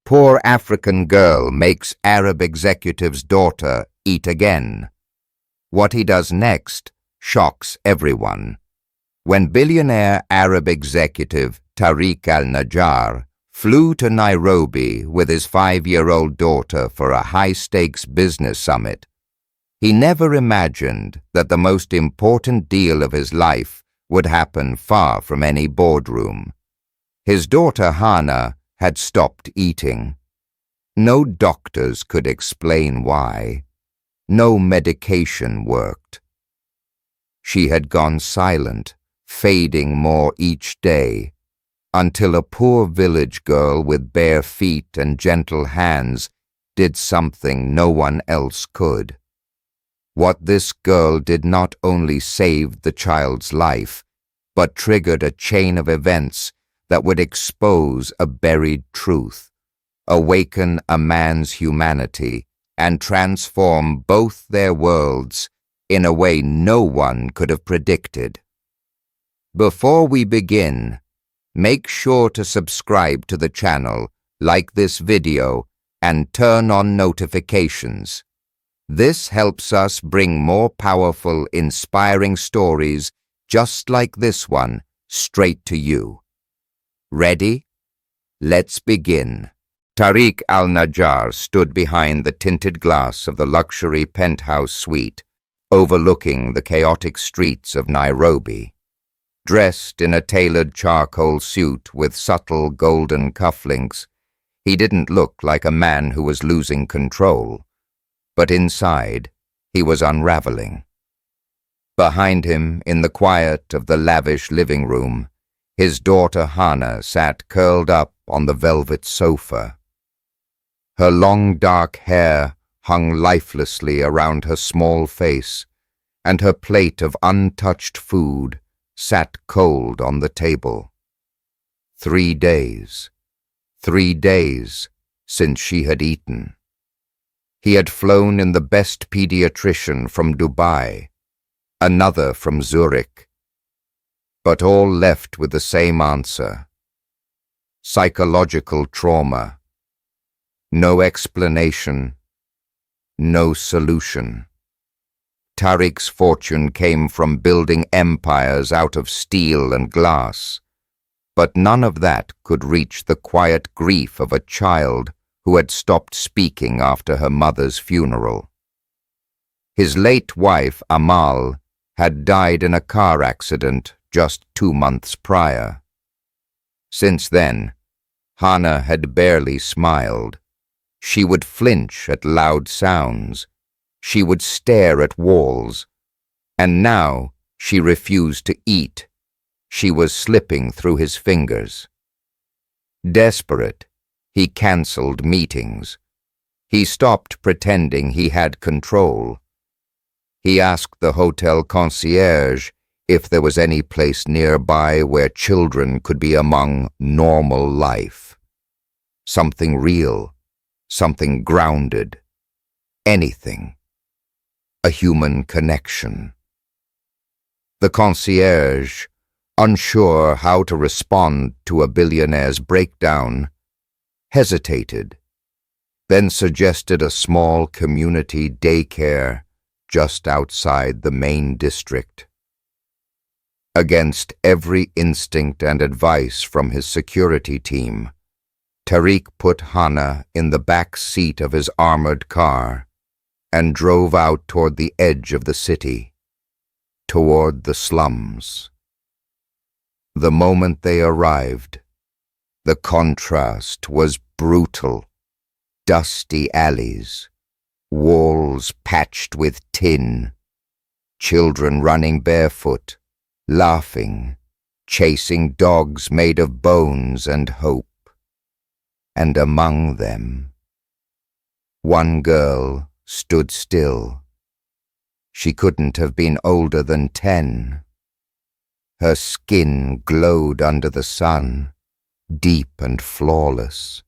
Poor African girl makes Arab executive's daughter eat again. What he does next shocks everyone. When billionaire Arab executive Tariq al-Najjar flew to Nairobi with his 5-year-old daughter for a high-stakes business summit, he never imagined that the most important deal of his life would happen far from any boardroom. His daughter Hana had stopped eating. No doctors could explain why. No medication worked. She had gone silent, fading more each day, until a poor village girl with bare feet and gentle hands did something no one else could. What this girl did not only saved the child's life, but triggered a chain of events that would expose a buried truth, awaken a man's humanity, and transform both their worlds in a way no one could have predicted. Before we begin, make sure to subscribe to the channel, like this video, and turn on notifications. This helps us bring more powerful, inspiring stories just like this one straight to you. Ready? Let's begin. Tariq al-Najjar stood behind the tinted glass of the luxury penthouse suite, overlooking the chaotic streets of Nairobi. Dressed in a tailored charcoal suit with subtle golden cufflinks, he didn't look like a man who was losing control, but inside he was unraveling. Behind him, in the quiet of the lavish living room, his daughter Hana sat curled up on the velvet sofa. Her long dark hair hung lifelessly around her small face, and her plate of untouched food sat cold on the table. 3 days since she had eaten. He had flown in the best pediatrician from Dubai, another from Zurich, but all left with the same answer: psychological trauma. No explanation, no solution. Tariq's fortune came from building empires out of steel and glass, but none of that could reach the quiet grief of a child who had stopped speaking after her mother's funeral. His late wife, Amal, had died in a car accident just 2 months prior. Since then, Hana had barely smiled. She would flinch at loud sounds. She would stare at walls. And now she refused to eat. She was slipping through his fingers. Desperate, he cancelled meetings. He stopped pretending he had control. He asked the hotel concierge if there was any place nearby where children could be among normal life. Something real, something grounded, anything. A human connection. The concierge, unsure how to respond to a billionaire's breakdown, hesitated, then suggested a small community daycare just outside the main district. Against every instinct and advice from his security team, Tariq put Hana in the back seat of his armored car and drove out toward the edge of the city, toward the slums. The moment they arrived, the contrast was brutal. Dusty alleys, walls patched with tin, children running barefoot, laughing, chasing dogs made of bones and hope. And among them, one girl stood still. She couldn't have been older than 10. Her skin glowed under the sun, deep and flawless.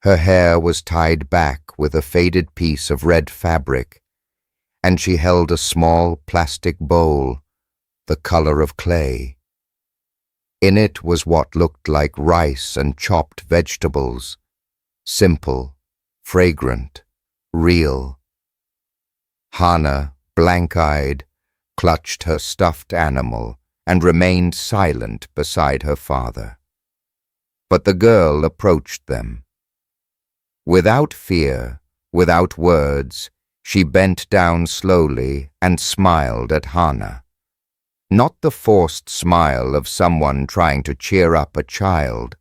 Her hair was tied back with a faded piece of red fabric, and she held a small plastic bowl, the color of clay. In it was what looked like rice and chopped vegetables, Simple, fragrant, real. Hannah, blank-eyed, clutched her stuffed animal and remained silent beside her father. But the girl approached them. Without fear, without words, she bent down slowly and smiled at Hannah. Not the forced smile of someone trying to cheer up a child,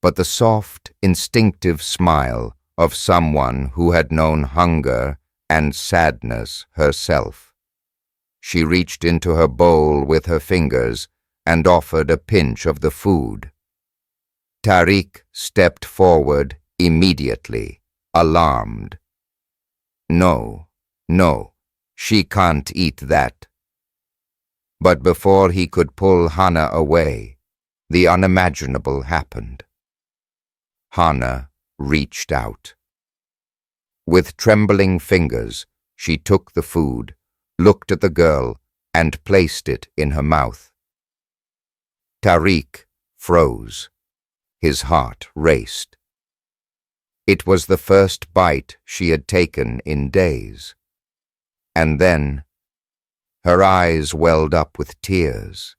but the soft, instinctive smile of someone who had known hunger and sadness herself. She reached into her bowl with her fingers and offered a pinch of the food. Tariq stepped forward immediately, alarmed. No, no, she can't eat that. But before he could pull Hannah away, the unimaginable happened. Hannah reached out. With trembling fingers, she took the food, looked at the girl, and placed it in her mouth. Tariq froze. His heart raced. It was the first bite she had taken in days. And then, her eyes welled up with tears.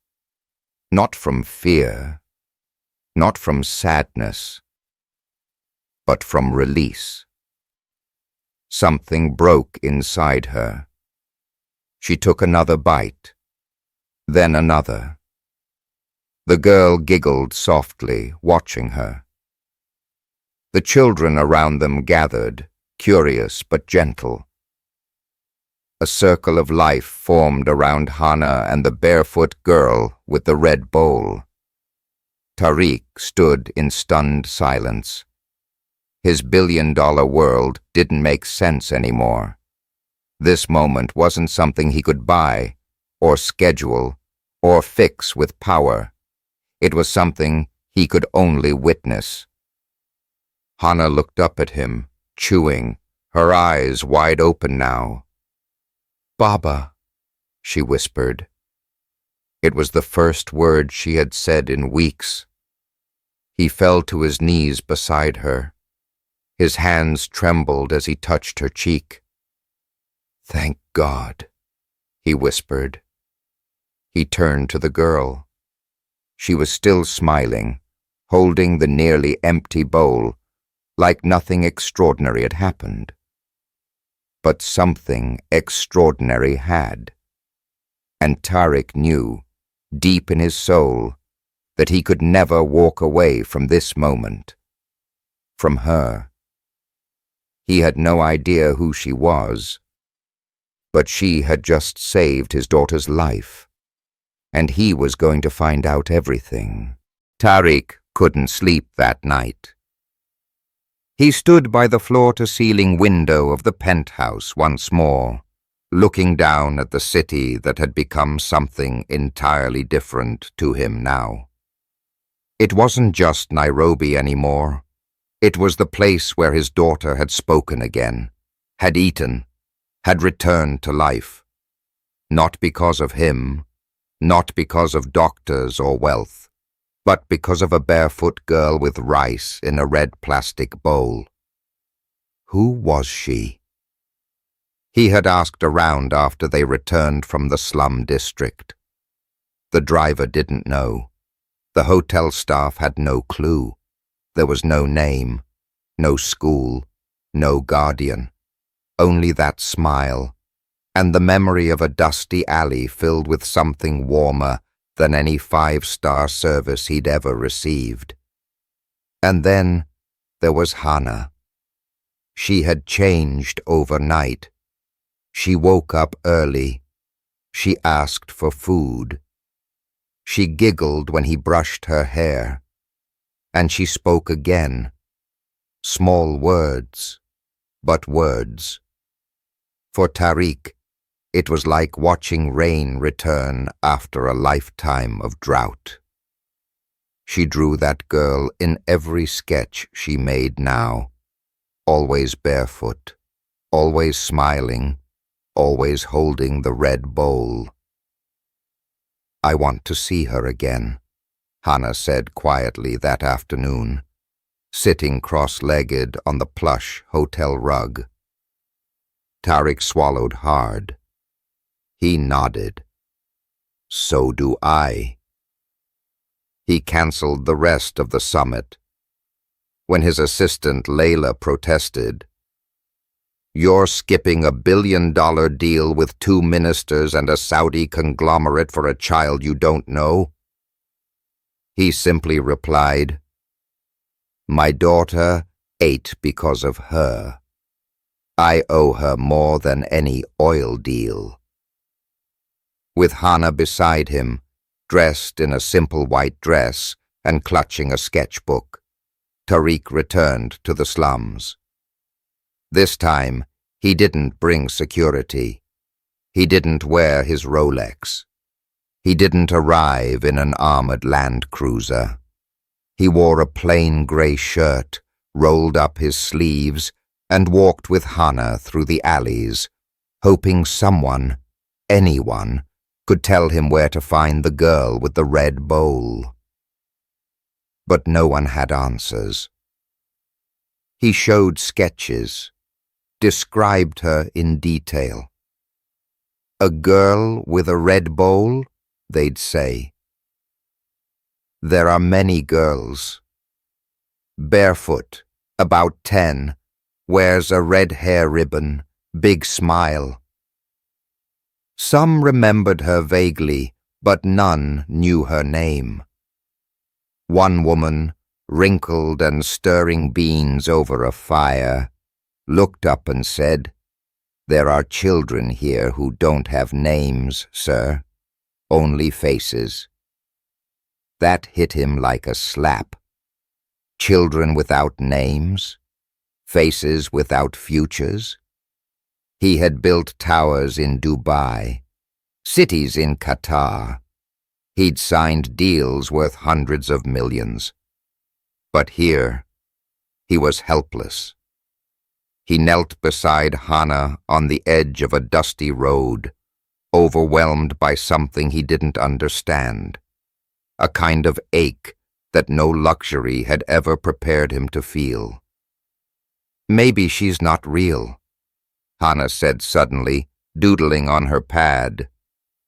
Not from fear, not from sadness, but from release. Something broke inside her. She took another bite, then another. The girl giggled softly, watching her. The children around them gathered, curious but gentle. A circle of life formed around Hannah and the barefoot girl with the red bowl. Tariq stood in stunned silence. His billion-dollar world didn't make sense anymore. This moment wasn't something he could buy, or schedule, or fix with power. It was something he could only witness. Hannah looked up at him, chewing, her eyes wide open now. "Baba," she whispered. It was the first word she had said in weeks. He fell to his knees beside her. His hands trembled as he touched her cheek. "Thank God," he whispered. He turned to the girl. She was still smiling, holding the nearly empty bowl, like nothing extraordinary had happened. But something extraordinary had. And Tariq knew, deep in his soul, that he could never walk away from this moment. From her. He had no idea who she was, but she had just saved his daughter's life, and he was going to find out everything. Tariq couldn't sleep that night. He stood by the floor-to-ceiling window of the penthouse once more, looking down at the city that had become something entirely different to him now. It wasn't just Nairobi anymore. It was the place where his daughter had spoken again, had eaten, had returned to life. Not because of him, not because of doctors or wealth, but because of a barefoot girl with rice in a red plastic bowl. Who was she? He had asked around after they returned from the slum district. The driver didn't know. The hotel staff had no clue. There was no name, no school, no guardian. Only that smile, and the memory of a dusty alley filled with something warmer than any five-star service he'd ever received. And then there was Hannah. She had changed overnight. She woke up early. She asked for food. She giggled when he brushed her hair. And she spoke again. Small words, but words. For Tariq, it was like watching rain return after a lifetime of drought. She drew that girl in every sketch she made now, always barefoot, always smiling, always holding the red bowl. "I want to see her again," Hannah said quietly that afternoon. sitting cross-legged on the plush hotel rug. Tariq swallowed hard. He nodded. So do I. He cancelled the rest of the summit. When his assistant Layla protested, "You're skipping $1 billion deal with 2 ministers and a Saudi conglomerate for a child you don't know?" He simply replied, "My daughter ate because of her. I owe her more than any oil deal." With Hannah beside him, dressed in a simple white dress and clutching a sketchbook, Tariq returned to the slums. This time, he didn't bring security. He didn't wear his Rolex. He didn't arrive in an armored Land Cruiser. He wore a plain gray shirt, rolled up his sleeves, and walked with Hannah through the alleys, hoping someone, anyone, could tell him where to find the girl with the red bowl. But no one had answers. He showed sketches, described her in detail. "A girl with a red bowl?" they'd say. "There are many girls. Barefoot, about 10, wears a red hair ribbon, big smile." Some remembered her vaguely, but none knew her name. One woman, wrinkled and stirring beans over a fire, looked up and said, "There are children here who don't have names, sir, only faces." That hit him like a slap. Children without names, faces without futures. He had built towers in Dubai, cities in Qatar. He'd signed deals worth hundreds of millions. But here, he was helpless. He knelt beside Hannah on the edge of a dusty road, overwhelmed by something he didn't understand, a kind of ache that no luxury had ever prepared him to feel. "Maybe she's not real," Hannah said suddenly, doodling on her pad.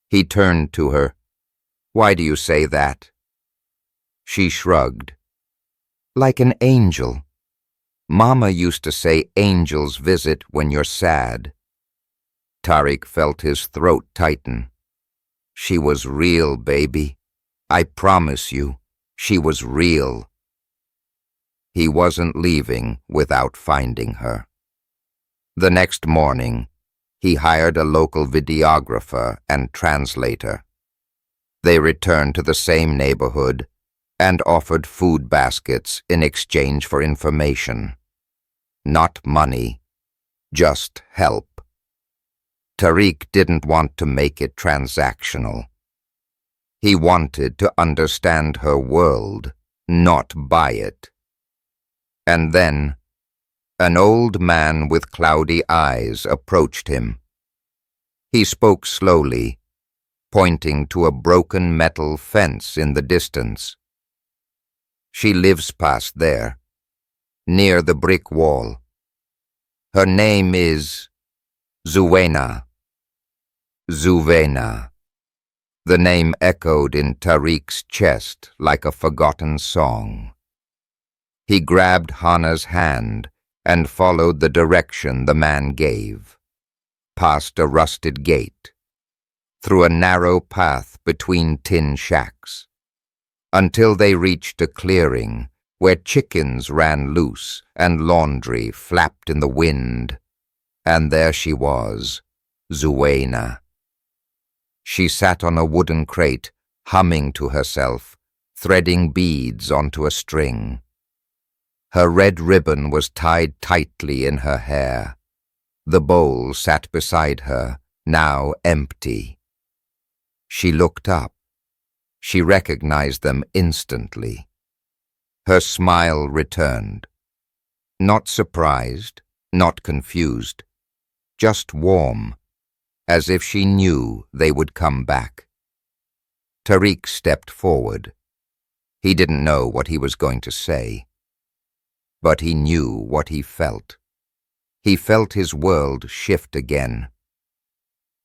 He turned to her. "Why do you say that?" She shrugged. "Like an angel. Mama used to say angels visit when you're sad." Tariq felt his throat tighten. "She was real, baby. I promise you, she was real." He wasn't leaving without finding her. The next morning, he hired a local videographer and translator. They returned to the same neighborhood and offered food baskets in exchange for information. Not money, just help. Tariq didn't want to make it transactional. He wanted to understand her world, not buy it. And then, an old man with cloudy eyes approached him. He spoke slowly, pointing to a broken metal fence in the distance. "She lives past there, near the brick wall. Her name is Zuena." Zuena. The name echoed in Tariq's chest like a forgotten song. He grabbed Hannah's hand and followed the direction the man gave, past a rusted gate, through a narrow path between tin shacks, until they reached a clearing where chickens ran loose and laundry flapped in the wind. And there she was, Zuena. She sat on a wooden crate, humming to herself, threading beads onto a string. Her red ribbon was tied tightly in her hair. The bowl sat beside her, now empty. She looked up. She recognized them instantly. Her smile returned. Not surprised, not confused, just warm, as if she knew they would come back. Tariq stepped forward. He didn't know what he was going to say. But he knew what he felt. He felt his world shift again.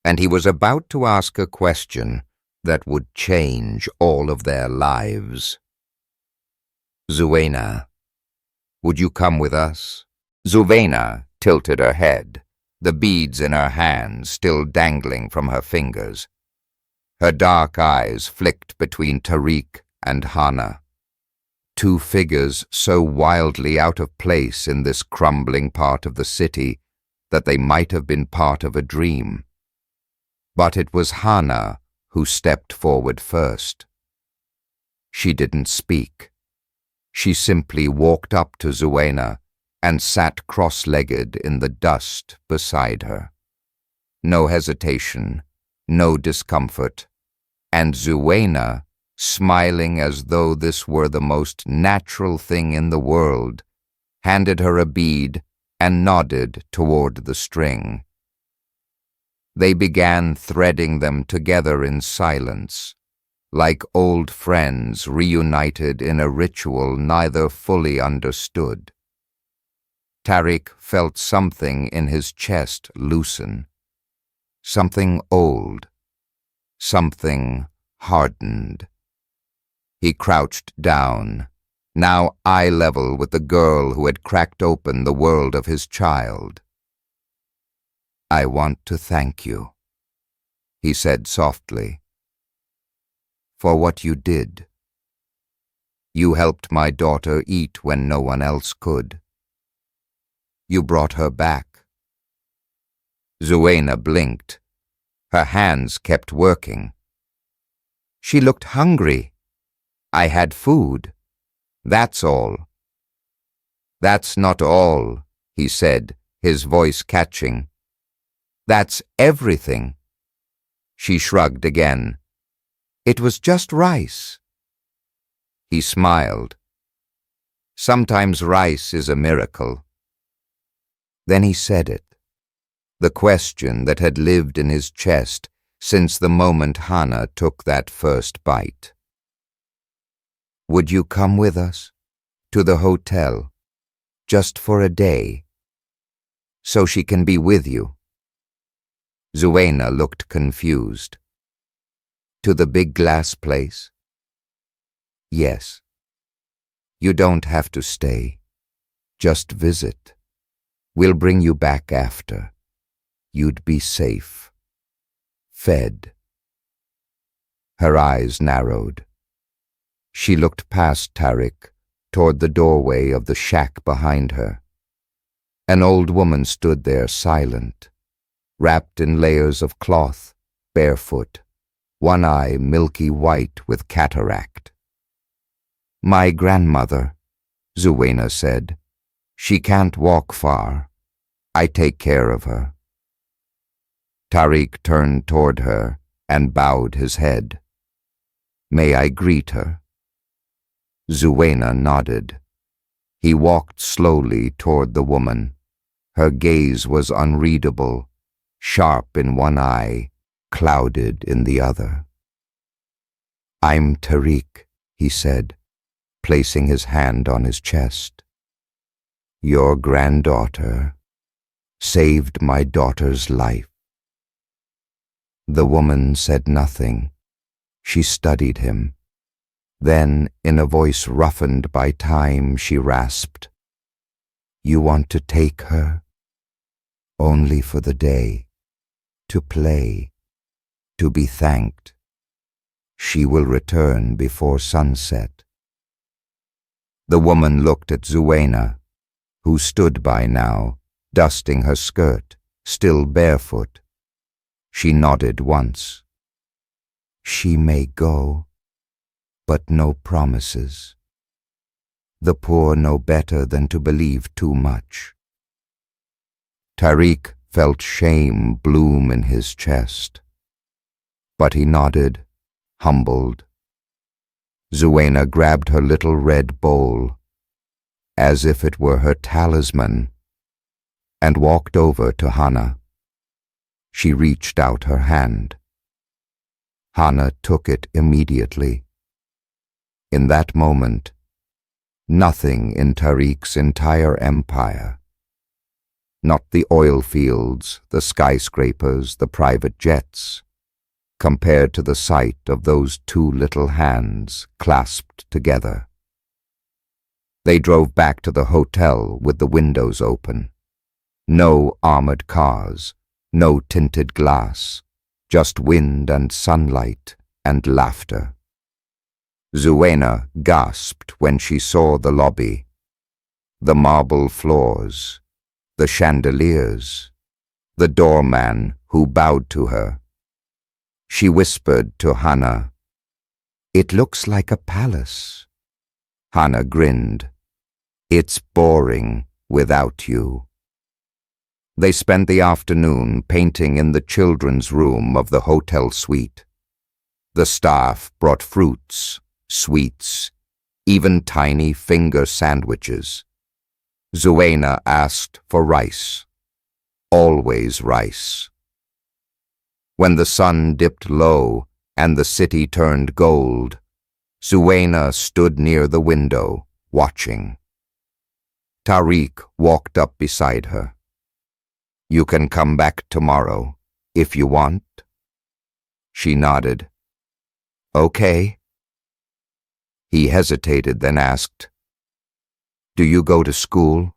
And he was about to ask a question that would change all of their lives. Zuena, would you come with us? Zuena tilted her head, the beads in her hands still dangling from her fingers. Her dark eyes flicked between Tariq and Hana, two figures so wildly out of place in this crumbling part of the city that they might have been part of a dream. But it was Hana who stepped forward first. She didn't speak. She simply walked up to Zuena and sat cross-legged in the dust beside her. No hesitation, no discomfort, and Zuena, smiling as though this were the most natural thing in the world, handed her a bead and nodded toward the string. They began threading them together in silence, like old friends reunited in a ritual neither fully understood. Tariq felt something in his chest loosen, something old, something hardened. He crouched down, now eye level with the girl who had cracked open the world of his child. "I want to thank you," he said softly, "for what you did. You helped my daughter eat when no one else could. You brought her back." Zuena blinked. Her hands kept working. "She looked hungry. I had food. That's all." "That's not all," he said, his voice catching. "That's everything." She shrugged again. "It was just rice." He smiled. "Sometimes rice is a miracle." Then he said it, the question that had lived in his chest since the moment Hana took that first bite. "Would you come with us to the hotel, just for a day, so she can be with you?" Zuena looked confused. "To the big glass place?" "Yes. You don't have to stay. Just visit. We'll bring you back after. You'd be safe. Fed." Her eyes narrowed. She looked past Tariq toward the doorway of the shack behind her. An old woman stood there silent, wrapped in layers of cloth, barefoot, one eye milky white with cataract. "My grandmother," Zuena said. "She can't walk far. I take care of her." Tariq turned toward her and bowed his head. "May I greet her?" Zuena nodded. He walked slowly toward the woman. Her gaze was unreadable, sharp in one eye, clouded in the other. "I'm Tariq," he said, placing his hand on his chest. "Your granddaughter saved my daughter's life." The woman said nothing. She studied him. Then, in a voice roughened by time, she rasped, "You want to take her? Only for the day. To play. To be thanked. She will return before sunset." The woman looked at Zuena, who stood by now, dusting her skirt, still barefoot. She nodded once. "She may go, but no promises. The poor know better than to believe too much." Tariq felt shame bloom in his chest, but he nodded, humbled. Zuena grabbed her little red bowl, as if it were her talisman, and walked over to Hana. She reached out her hand. Hana took it immediately. In that moment, Nothing in Tariq's entire empire. Not the oil fields, the skyscrapers, the private jets, compared to the sight of those two little hands clasped together. They drove back to the hotel with the windows open. No armored cars, no tinted glass, just wind and sunlight and laughter. Zuena gasped when she saw the lobby, the marble floors, the chandeliers, the doorman who bowed to her. She whispered to Hannah, "It looks like a palace." Hannah grinned. "It's boring without you." They spent the afternoon painting in the children's room of the hotel suite. The staff brought fruits, sweets, even tiny finger sandwiches. Zuena asked for rice. Always rice. When the sun dipped low and the city turned gold, Zuena stood near the window, watching. Tariq walked up beside her. "You can come back tomorrow, if you want." She nodded. "Okay." He hesitated, then asked, "Do you go to school?"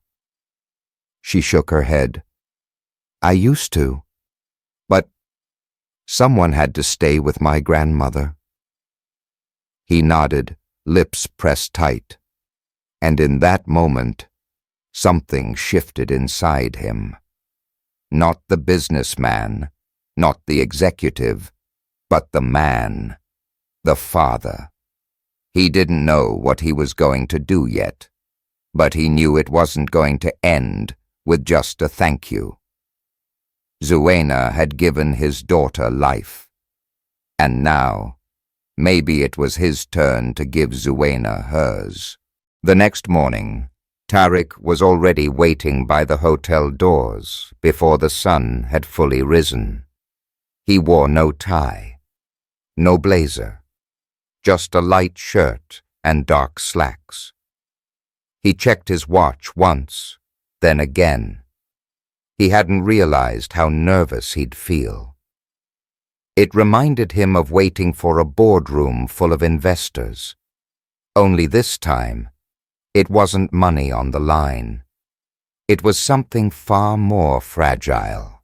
She shook her head. "I used to, but someone had to stay with my grandmother." He nodded, lips pressed tight, and in that moment, something shifted inside him. Not the businessman, not the executive, but the man, the father. He didn't know what he was going to do yet, but he knew it wasn't going to end with just a thank you. Zuena had given his daughter life, and now, maybe it was his turn to give Zuena hers. The next morning, Tariq was already waiting by the hotel doors before the sun had fully risen. He wore no tie, no blazer, just a light shirt and dark slacks. He checked his watch once, then again. He hadn't realized how nervous he'd feel. It reminded him of waiting for a boardroom full of investors. Only this time, it wasn't money on the line. It was something far more fragile.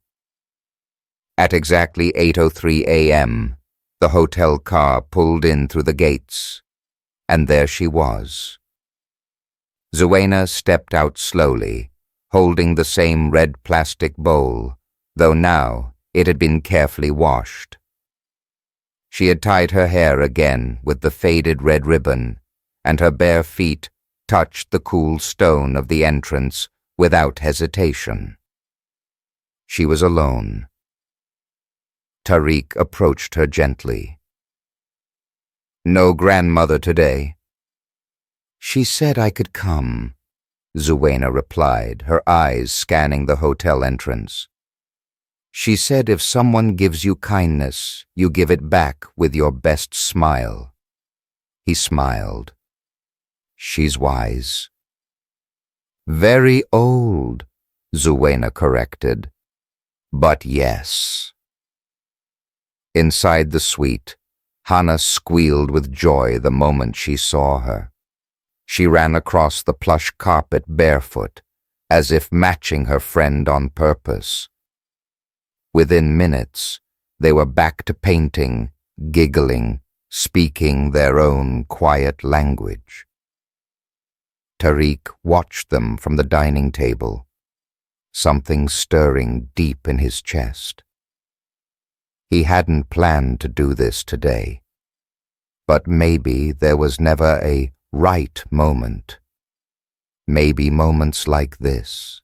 At exactly 8:03 a.m., the hotel car pulled in through the gates, and there she was. Zuena stepped out slowly, holding the same red plastic bowl, though now it had been carefully washed. She had tied her hair again with the faded red ribbon, and her bare feet touched the cool stone of the entrance without hesitation. She was alone. Tariq approached her gently. "No grandmother today?" "She said I could come," Zuena replied, her eyes scanning the hotel entrance. "She said if someone gives you kindness, you give it back with your best smile." He smiled. "She's wise." "Very old," Zuena corrected. "But yes." Inside the suite, Hannah squealed with joy the moment she saw her. She ran across the plush carpet barefoot, as if matching her friend on purpose. Within minutes, they were back to painting, giggling, speaking their own quiet language. Tariq watched them from the dining table, something stirring deep in his chest. He hadn't planned to do this today, but maybe there was never a right moment. Maybe moments like this,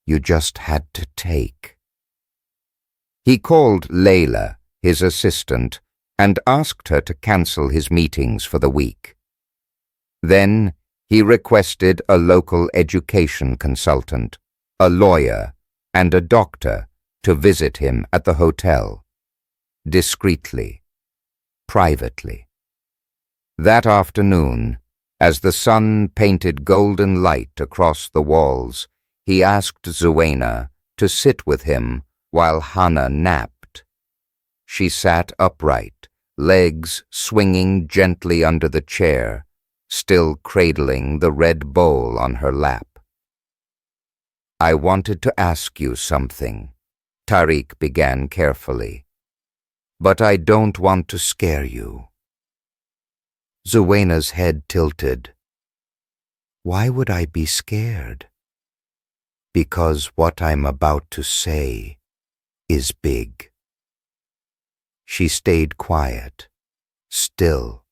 you just had to take. He called Layla, his assistant, and asked her to cancel his meetings for the week. Then he requested a local education consultant, a lawyer, and a doctor to visit him at the hotel, discreetly, privately. That afternoon, As the sun painted golden light across the walls, he asked Zuena to sit with him while Hannah napped. She sat upright, legs swinging gently under the chair, still cradling the red bowl on her lap. "I wanted to ask you something," Tariq began carefully, "but I don't want to scare you." Zuena's head tilted. "Why would I be scared?" "Because what I'm about to say is big." She stayed quiet, still.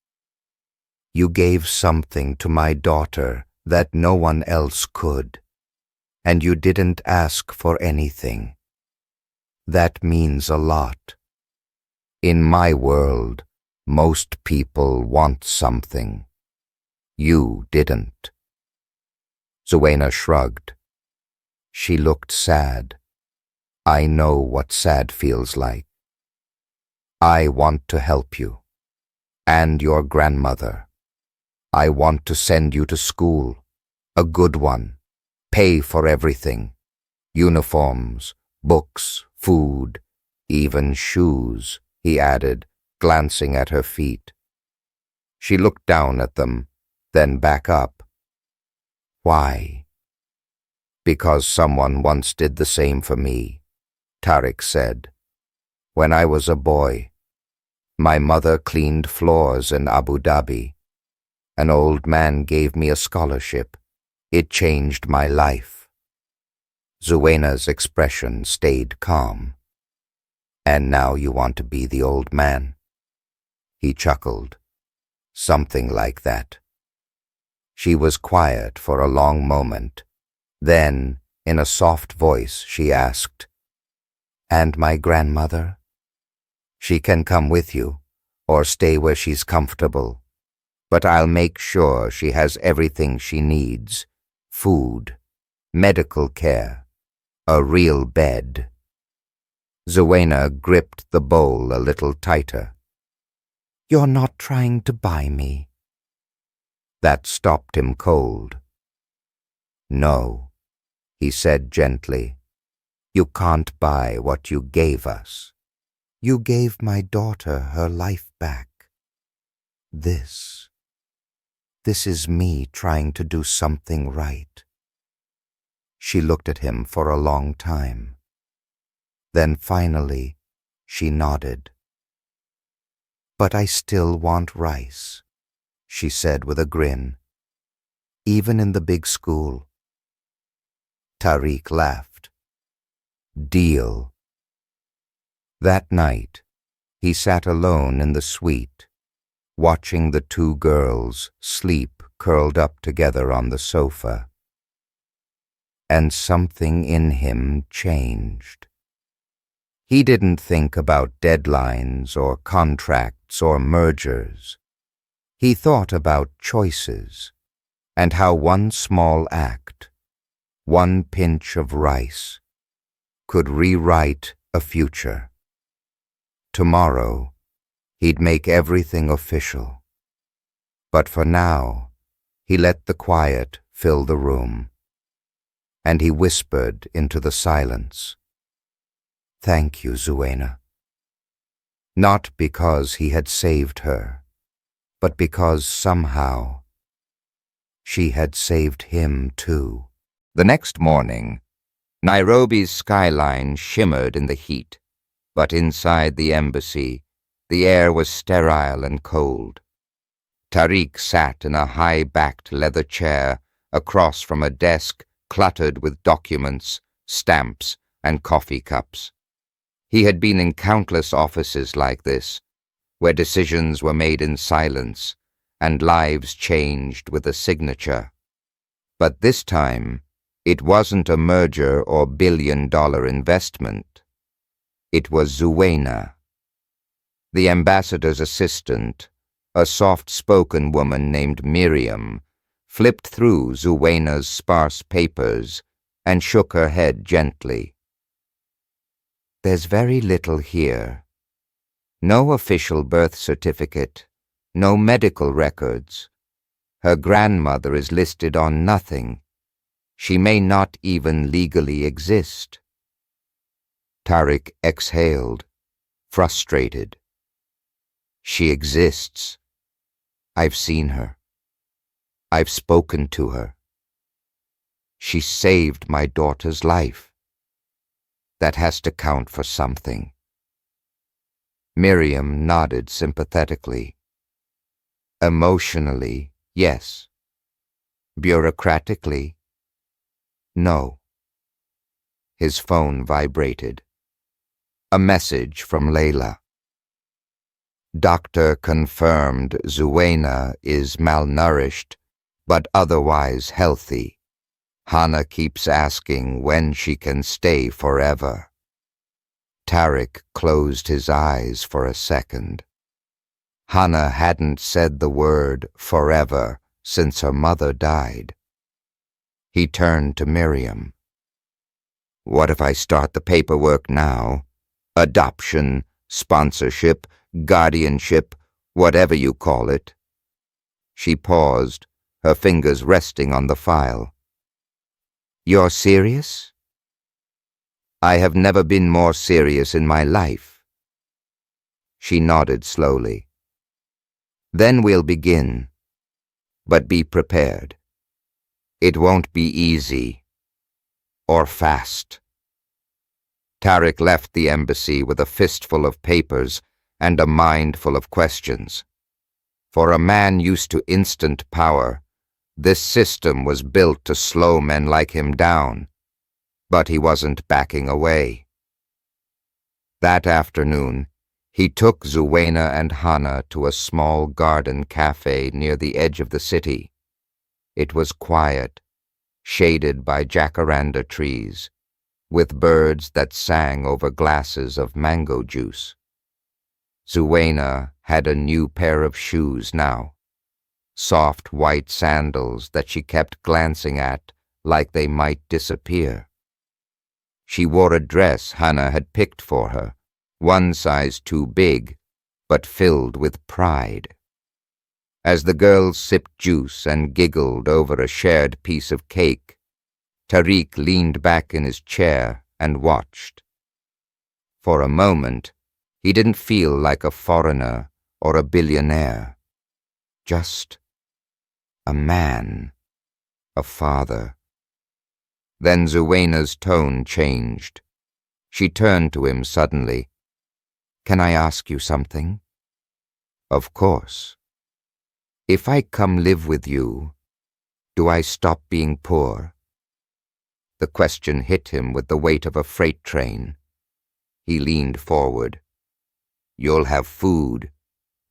"You gave something to my daughter that no one else could, and you didn't ask for anything. That means a lot. In my world, most people want something. You didn't." Zuena shrugged. She looked sad. "I know what sad feels like. I want to help you. And your grandmother. I want to send you to school. A good one. Pay for everything. Uniforms, books, food, even shoes," he added, glancing at her feet. She looked down at them, then back up. "Why?" "Because someone once did the same for me," Tariq said. "When I was a boy, my mother cleaned floors in Abu Dhabi. An old man gave me a scholarship. It changed my life." Zuena's expression stayed calm. "And now you want to be the old man?" He chuckled. "Something like that." She was quiet for a long moment. Then, in a soft voice, she asked, "And my grandmother?" "She can come with you, or stay where she's comfortable. But I'll make sure she has everything she needs. Food, medical care, a real bed." Zuena gripped the bowl a little tighter. "You're not trying to buy me." That stopped him cold. "No," he said gently. "You can't buy what you gave us. You gave my daughter her life back. This is me trying to do something right." She looked at him for a long time. Then finally, she nodded. "But I still want rice," she said with a grin. "Even in the big school." Tariq laughed. "Deal." That night, he sat alone in the suite, watching the two girls sleep curled up together on the sofa. And something in him changed. He didn't think about deadlines or contracts or mergers. He thought about choices and how one small act, one pinch of rice, could rewrite a future. Tomorrow, he'd make everything official. But for now, he let the quiet fill the room. And he whispered into the silence, "Thank you, Zuena." Not because he had saved her, but because somehow she had saved him too. The next morning, Nairobi's skyline shimmered in the heat, but inside the embassy, the air was sterile and cold. Tariq sat in a high-backed leather chair across from a desk cluttered with documents, stamps, and coffee cups. He had been in countless offices like this, where decisions were made in silence and lives changed with a signature. But this time, it wasn't a merger or billion-dollar investment. It was Zuena. The ambassador's assistant, a soft-spoken woman named Miriam, flipped through Zuena's sparse papers and shook her head gently. "There's very little here. No official birth certificate, no medical records. Her grandmother is listed on nothing. She may not even legally exist. Tariq exhaled, frustrated. She exists. I've seen her. I've spoken to her. She saved my daughter's life. That has to count for something. Miriam nodded sympathetically. Emotionally, yes. Bureaucratically, no. His phone vibrated. A message from Layla. Doctor confirmed Zuena is malnourished, but otherwise healthy. Hana keeps asking when she can stay forever. Tariq closed his eyes for a second. Hana hadn't said the word forever since her mother died. He turned to Miriam. What if I start the paperwork now? Adoption, sponsorship, guardianship, whatever you call it. She paused, her fingers resting on the file. You're serious? I have never been more serious in my life. She nodded slowly. Then we'll begin. But be prepared. It won't be easy. Or fast. Tariq left the embassy with a fistful of papers and a mind full of questions. For a man used to instant power, this system was built to slow men like him down. But he wasn't backing away. That afternoon, he took Zuena and Hana to a small garden cafe near the edge of the city. It was quiet, shaded by jacaranda trees, with birds that sang over glasses of mango juice. Zuena had a new pair of shoes now, soft white sandals that she kept glancing at like they might disappear. She wore a dress Hana had picked for her, one size too big, but filled with pride. As the girls sipped juice and giggled over a shared piece of cake, Tariq leaned back in his chair and watched. For a moment, he didn't feel like a foreigner or a billionaire. Just a man, a father. Then Zuena's tone changed. She turned to him suddenly. Can I ask you something? Of course. If I come live with you, do I stop being poor? The question hit him with the weight of a freight train. He leaned forward. You'll have food,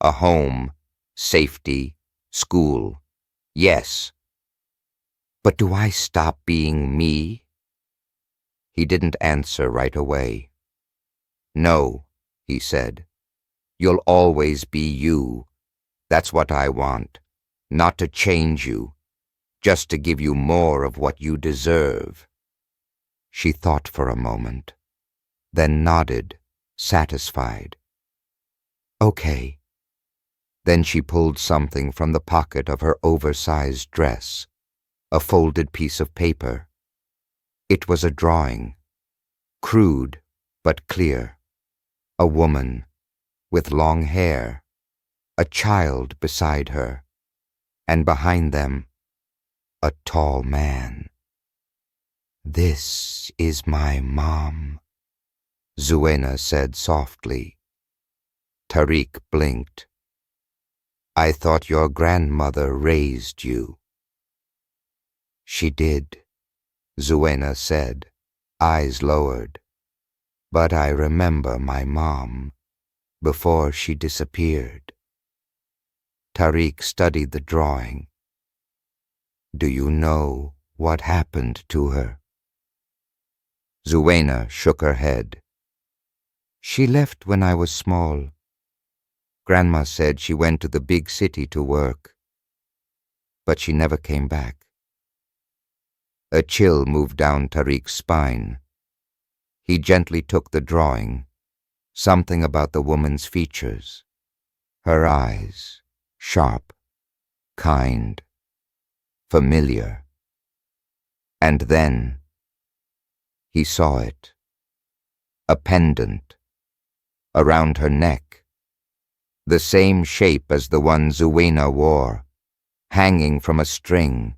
a home, safety, school. Yes. But do I stop being me? He didn't answer right away. No, he said. You'll always be you. That's what I want. Not to change you, just to give you more of what you deserve. She thought for a moment, then nodded, satisfied. Okay. Then she pulled something from the pocket of her oversized dress, a folded piece of paper. It was a drawing, crude but clear. A woman with long hair, a child beside her, and behind them, a tall man. This is my mom, Zuena said softly. Tariq blinked. I thought your grandmother raised you. She did, Zuena said, eyes lowered. But I remember my mom, before she disappeared. Tariq studied the drawing. Do you know what happened to her? Zuena shook her head. She left when I was small. Grandma said she went to the big city to work, but she never came back. A chill moved down Tariq's spine. He gently took the drawing, something about the woman's features, her eyes, sharp, kind. familiar. And then he saw it. A pendant around her neck, the same shape as the one Zuena wore, hanging from a string,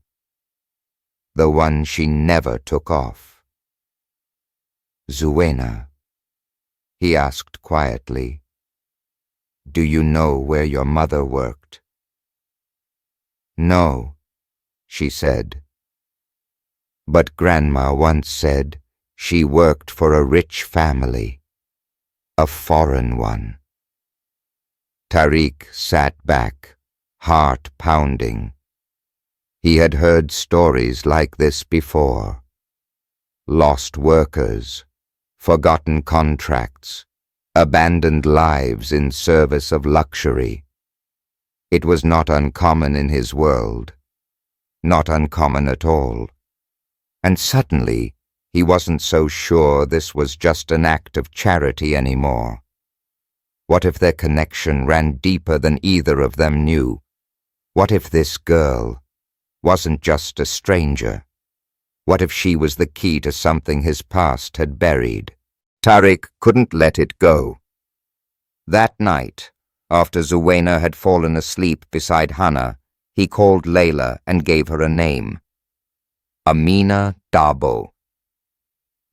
the one she never took off. "Zuena," he asked quietly, "do you know where your mother worked?" "No," she said, "but Grandma once said she worked for a rich family, a foreign one." Tariq sat back, heart pounding. He had heard stories like this before. Lost workers, forgotten contracts, abandoned lives in service of luxury. It was not uncommon in his world, not uncommon at all. And suddenly, he wasn't so sure this was just an act of charity anymore. What if their connection ran deeper than either of them knew? What if this girl wasn't just a stranger? What if she was the key to something his past had buried? Tariq couldn't let it go. That night, after Zuena had fallen asleep beside Hannah, he called Layla and gave her a name. Amina Dabo.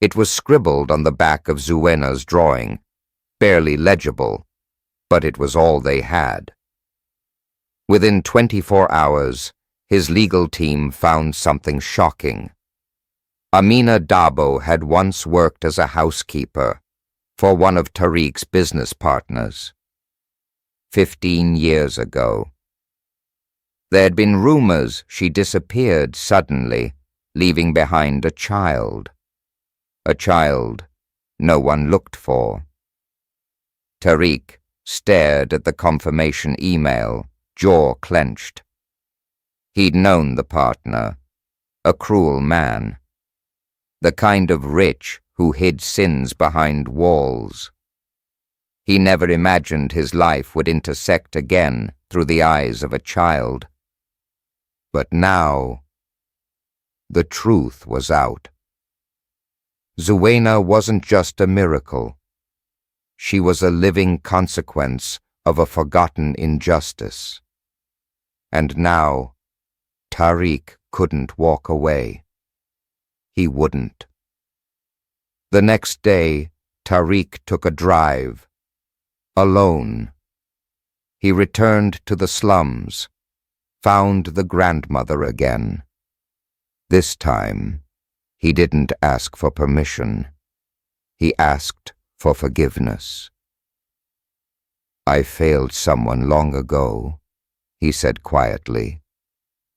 It was scribbled on the back of Zuena's drawing, barely legible, but it was all they had. Within 24 hours, his legal team found something shocking. Amina Dabo had once worked as a housekeeper for one of Tariq's business partners. 15 years ago. There had been rumors she disappeared suddenly, leaving behind a child. A child no one looked for. Tariq stared at the confirmation email, jaw clenched. He'd known the partner, a cruel man, the kind of rich who hid sins behind walls. He never imagined his life would intersect again through the eyes of a child. But now, the truth was out. Zuena wasn't just a miracle. She was a living consequence of a forgotten injustice. And now, Tariq couldn't walk away. He wouldn't. The next day, Tariq took a drive, alone. He returned to the slums, found the grandmother again. This time, he didn't ask for permission. He asked for forgiveness. "I failed someone long ago," he said quietly,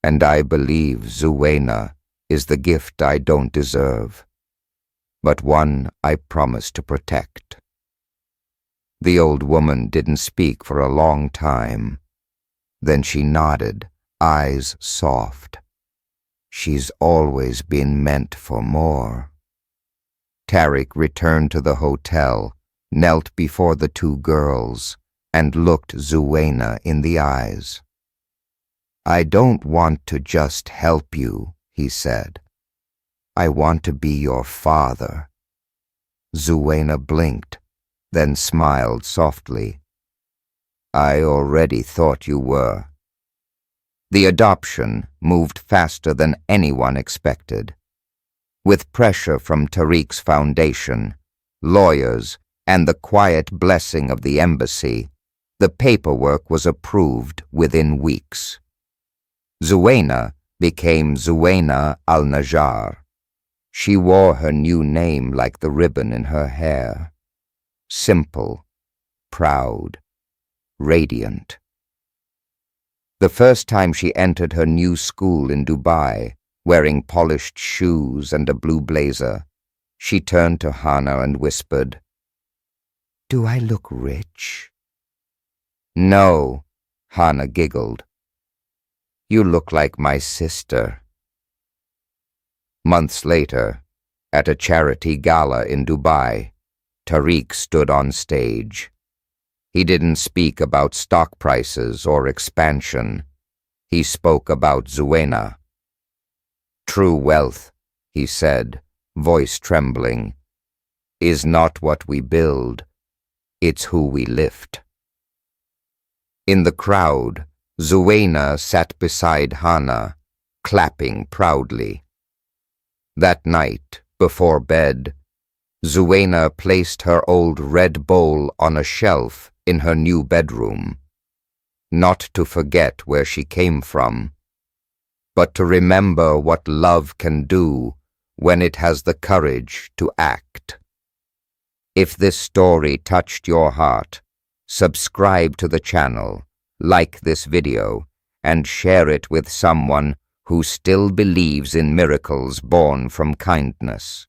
"and I believe Zuena is the gift I don't deserve, but one I promise to protect." The old woman didn't speak for a long time. Then she nodded, eyes soft. "She's always been meant for more." Tariq returned to the hotel, knelt before the two girls, and looked Zuena in the eyes. "I don't want to just help you," he said. "I want to be your father." Zuena blinked, then smiled softly. "I already thought you were." The adoption moved faster than anyone expected. With pressure from Tariq's foundation, lawyers, and the quiet blessing of the embassy, the paperwork was approved within weeks. Zuena became Zuena al-Najjar. She wore her new name like the ribbon in her hair. Simple, proud, radiant. The first time she entered her new school in Dubai, wearing polished shoes and a blue blazer, she turned to Hannah and whispered, "Do I look rich?" "No," Hannah giggled. "You look like my sister." Months later, at a charity gala in Dubai, Tariq stood on stage. He didn't speak about stock prices or expansion. He spoke about Zuena, True wealth, he said, voice trembling, is not what we build, it's who we lift. In the crowd, Zuena sat beside Hannah, clapping proudly. That night, before bed, Zuena placed her old red bowl on a shelf in her new bedroom, not to forget where she came from, but to remember what love can do when it has the courage to act. If this story touched your heart, subscribe to the channel, like this video, and share it with someone who still believes in miracles born from kindness.